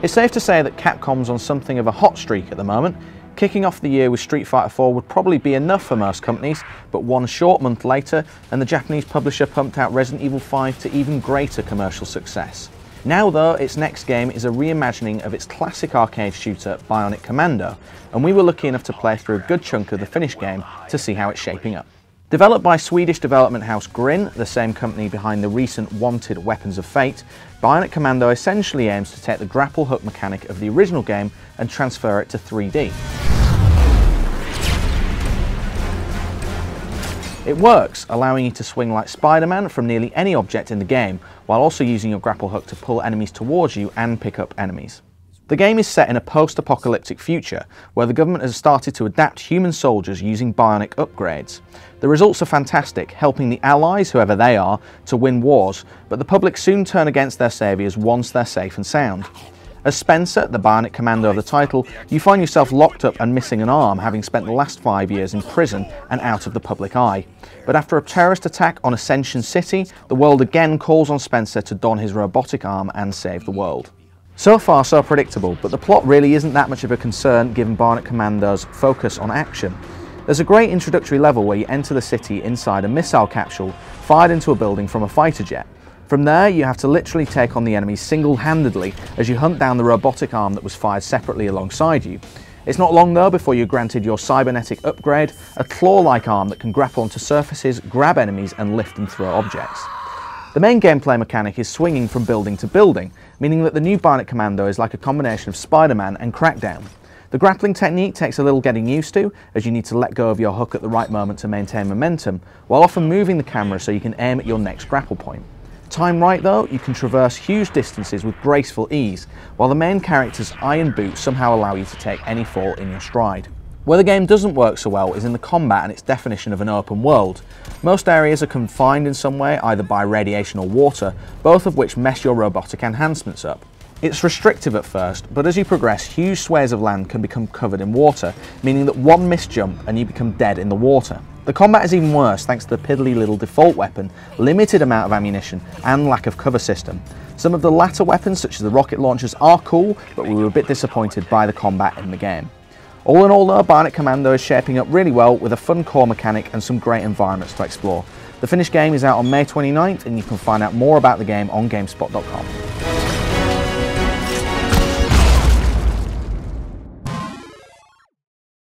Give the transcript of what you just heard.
It's safe to say that Capcom's on something of a hot streak at the moment. Kicking off the year with Street Fighter 4 would probably be enough for most companies, but one short month later and the Japanese publisher pumped out Resident Evil 5 to even greater commercial success. Now though, its next game is a reimagining of its classic arcade shooter Bionic Commando, and we were lucky enough to play through a good chunk of the finished game to see how it's shaping up. Developed by Swedish development house Grin, the same company behind the recent Wanted Weapons of Fate, Bionic Commando essentially aims to take the grapple hook mechanic of the original game and transfer it to 3D. It works, allowing you to swing like Spider-Man from nearly any object in the game, while also using your grapple hook to pull enemies towards you and pick up enemies. The game is set in a post-apocalyptic future, where the government has started to adapt human soldiers using bionic upgrades. The results are fantastic, helping the allies, whoever they are, to win wars, but the public soon turn against their saviours once they're safe and sound. As Spencer, the Bionic Commando of the title, you find yourself locked up and missing an arm, having spent the last 5 years in prison and out of the public eye. But after a terrorist attack on Ascension City, the world again calls on Spencer to don his robotic arm and save the world. So far so predictable, but the plot really isn't that much of a concern given Bionic Commando's focus on action. There's a great introductory level where you enter the city inside a missile capsule fired into a building from a fighter jet. From there, you have to literally take on the enemies single-handedly as you hunt down the robotic arm that was fired separately alongside you. It's not long though before you're granted your cybernetic upgrade, a claw-like arm that can grapple onto surfaces, grab enemies and lift and throw objects. The main gameplay mechanic is swinging from building to building, meaning that the new Bionic Commando is like a combination of Spider-Man and Crackdown. The grappling technique takes a little getting used to, as you need to let go of your hook at the right moment to maintain momentum, while often moving the camera so you can aim at your next grapple point. Time right though, you can traverse huge distances with graceful ease, while the main character's iron boots somehow allow you to take any fall in your stride. Where the game doesn't work so well is in the combat and its definition of an open world. Most areas are confined in some way, either by radiation or water, both of which mess your robotic enhancements up. It's restrictive at first, but as you progress, huge swathes of land can become covered in water, meaning that one missed jump and you become dead in the water. The combat is even worse thanks to the piddly little default weapon, limited amount of ammunition, and lack of cover system. Some of the latter weapons, such as the rocket launchers, are cool, but we were a bit disappointed by the combat in the game. All in all though, Bionic Commando is shaping up really well with a fun core mechanic and some great environments to explore. The finished game is out on May 29th and you can find out more about the game on GameSpot.com.